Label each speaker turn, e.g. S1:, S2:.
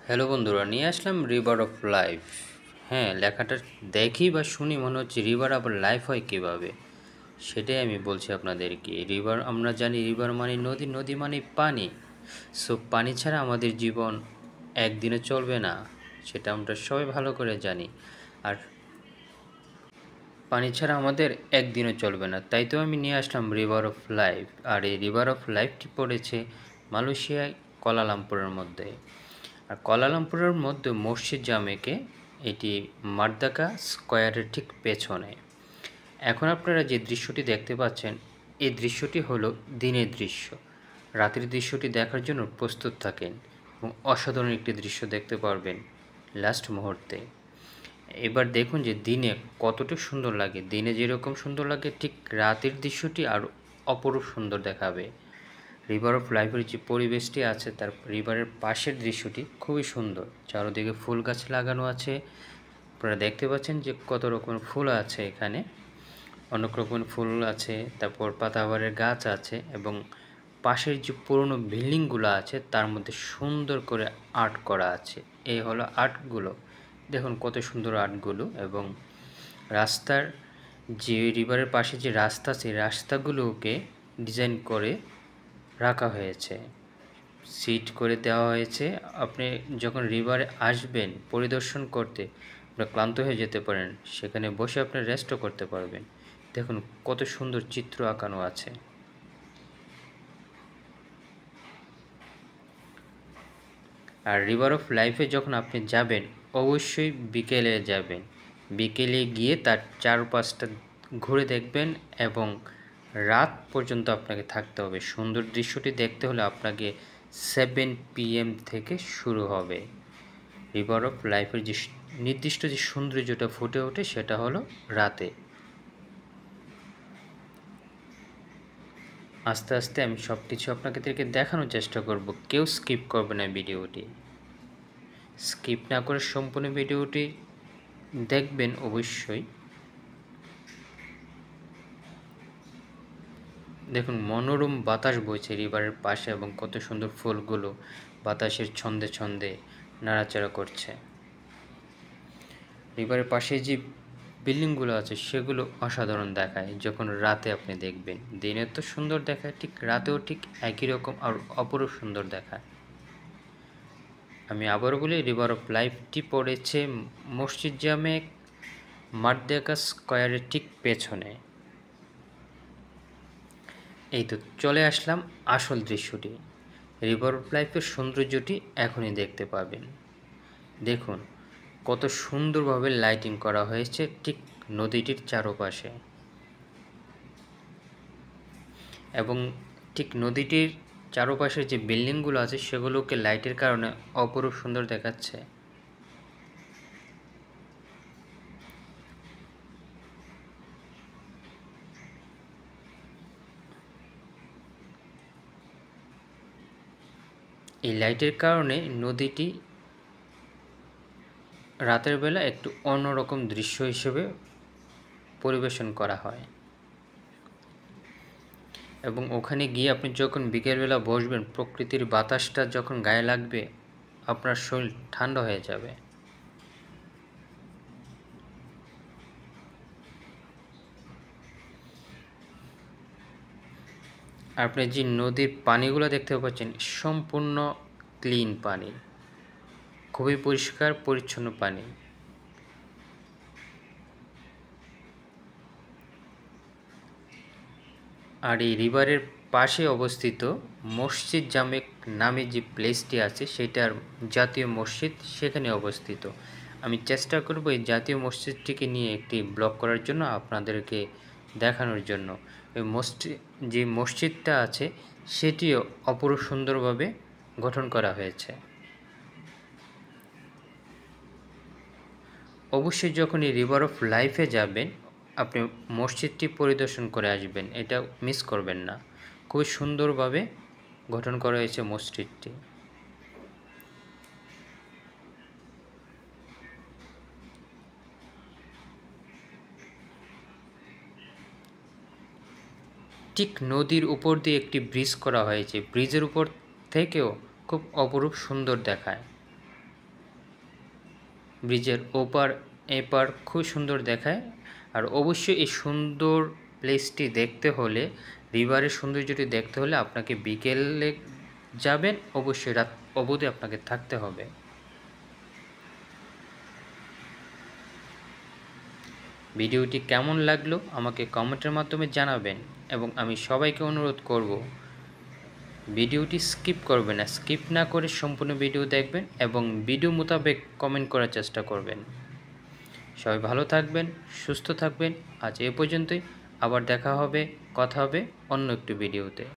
S1: Hello বন্ধুরা, নিয়ে আসলাম river of life. হ্যাঁ, লেখাটা দেখি বা শুনি মনে হচ্ছে রিভার আবার লাইফ হয় কীভাবে, সেটাই আমি বলছি আপনাদেরকে। রিভার আমরা জানি, রিভার মানে নদী, নদী মানে পানি। সো পানি ছাড়া আমাদের জীবন একদিনে চলবে না, সেটা আমরা সবাই ভালো করে জানি। আর পানি ছাড়া আমাদের একদিনও চলবে না, তাই তো আমি নিয়ে আসলাম রিভার অফ লাইফ। আর এই রিভার অফ লাইফটি পড়েছে মালয়েশিয়ায় কুয়ালালামপুরের মধ্যে। আর কুয়ালালামপুরের মধ্যে মসজিদ জামেকে, এটি মার্দাকা স্কয়ারের ঠিক পেছনে। এখন আপনারা যে দৃশ্যটি দেখতে পাচ্ছেন, এই দৃশ্যটি হলো দিনের দৃশ্য। রাতের দৃশ্যটি দেখার জন্য প্রস্তুত থাকেন এবং অসাধারণ একটি দৃশ্য দেখতে পারবেন লাস্ট মুহূর্তে। এবার দেখুন যে দিনে কতটা সুন্দর লাগে। দিনে যেরকম সুন্দর লাগে, ঠিক রাতের দৃশ্যটি আরও অপরূপ সুন্দর দেখাবে। রিভার অফ লাইফের যে পরিবেশটি আছে, তার রিভারের পাশের দৃশ্যটি খুবই সুন্দর। চারদিকে ফুল গাছ লাগানো আছে, আপনারা দেখতে পাচ্ছেন যে কত রকমের ফুল আছে এখানে। অনেক রকমের ফুল আছে, তারপর পাতাবাহারের গাছ আছে, এবং পাশের যে পুরনো বিল্ডিংগুলো আছে তার মধ্যে সুন্দর করে আর্ট করা আছে। এই হলো আর্টগুলো, দেখুন কত সুন্দর আর্টগুলো। এবং রাস্তার যে রিভারের পাশে যে রাস্তা, সেই রাস্তাগুলোকে ডিজাইন করে রাখা হয়েছে, সিট করে দেওয়া হয়েছে। আপনি যখন রিভারে আসবেন পরিদর্শন করতে, আপনার ক্লান্ত হয়ে যেতে পারেন, সেখানে বসে আপনি রেস্টও করতে পারবেন। দেখুন কত সুন্দর চিত্র আঁকানো আছে। আর রিভার অফ লাইফে যখন আপনি যাবেন, অবশ্যই বিকেলে যাবেন। বিকেলে গিয়ে তার চারপাশটা ঘুরে দেখবেন এবং রাত পর্যন্ত আপনাকে থাকতে হবে। সুন্দর দৃশ্যটি দেখতে হলে আপনাকে 7 PM থেকে শুরু হবে। রিভার অফ লাইফের যে নির্দিষ্ট যে সৌন্দর্যটা ফুটে ওঠে, সেটা হলো রাতে। আস্তে আস্তে আমি সব কিছু আপনাদেরকে দেখানোর চেষ্টা করব, কেউ স্কিপ করবে না ভিডিওটি। স্কিপ না করে সম্পূর্ণ ভিডিওটি দেখবেন অবশ্যই। দেখুন মনোরম বাতাস বইছে রিভারের পাশে, এবং কত সুন্দর ফুলগুলো বাতাসের ছন্দে ছন্দে নাড়াচাড়া করছে। রিভারের পাশে যে বিল্ডিংগুলো আছে সেগুলো অসাধারণ দেখায় যখন রাতে আপনি দেখবেন। দিনে তো সুন্দর দেখায়, ঠিক রাতেও ঠিক একই রকম আর অপরূপ সুন্দর দেখায়। আমি আবারও বলি, রিভার অফ লাইফটি পড়েছে মসজিদ জামে মার্দাকা স্কয়ারের ঠিক পেছনে। এই তো চলে আসলাম আসল দৃশ্যটি। রিভার অফ লাইফের সৌন্দর্যটি এখনই দেখতে পাবেন। দেখুন কত সুন্দরভাবে লাইটিং করা হয়েছে ঠিক নদীটির চারপাশে, এবং ঠিক নদীটির চারপাশের যে বিল্ডিংগুলো আছে সেগুলোকে লাইটের কারণে অপরূপ সুন্দর দেখাচ্ছে। এই লাইটের কারণে নদীটি রাতের বেলা একটু অন্যরকম দৃশ্য হিসেবে পরিবেশন করা হয়। এবং ওখানে গিয়ে আপনি যখন বিকেলবেলা বসবেন, প্রকৃতির বাতাসটা যখন গায়ে লাগবে, আপনার শরীর ঠান্ডা হয়ে যাবে। আপনি যে নদীর পানিগুলো দেখতে পাচ্ছেন সম্পূর্ণ ক্লিন পানি, খুবই পরিষ্কার পরিচ্ছন্ন পানি। আর এই রিভারের পাশে অবস্থিত মসজিদ জামেক নামে যে প্লেসটি আছে, সেটার জাতীয় মসজিদ সেখানে অবস্থিত। আমি চেষ্টা করব এই জাতীয় মসজিদটিকে নিয়ে একটি ব্লগ করার জন্য, আপনাদেরকে দেখানোর জন্য। এই যে মসজিদটা আছে সেটিও অপরূপ সুন্দরভাবে গঠন করা হয়েছে। অবশ্যই যখন এই রিভার অফ লাইফে যাবেন, আপনি মসজিদটি পরিদর্শন করে আসবেন, এটা মিস করবেন না। খুব সুন্দরভাবে গঠন করা হয়েছে মসজিদটি। ঠিক নদীর উপর দিয়ে একটি ব্রিজ করা হয়েছে, ব্রিজের উপর থেকেও খুব অপরূপ সুন্দর দেখায়। ব্রিজের ওপার এপার খুব সুন্দর দেখায়। আর অবশ্যই এই সুন্দর প্লেসটি দেখতে হলে, রিভারের সৌন্দর্যটি দেখতে হলে আপনাকে বিকেলে যাবেন, অবশ্যই রাত অবধি আপনাকে থাকতে হবে। ভিডিওটি কেমন লাগলো আমাকে কমেন্টের মাধ্যমে জানাবেন, এবং আমি সবাইকে অনুরোধ করব ভিডিওটি স্কিপ করবেন না, স্কিপ না করে সম্পূর্ণ ভিডিও দেখবেন এবং ভিডিও মোতাবেক কমেন্ট করার চেষ্টা করবেন। সবাই ভালো থাকবেন, সুস্থ থাকবেন। আজ এ পর্যন্তই, আবার দেখা হবে, কথা হবে অন্য একটি ভিডিওতে।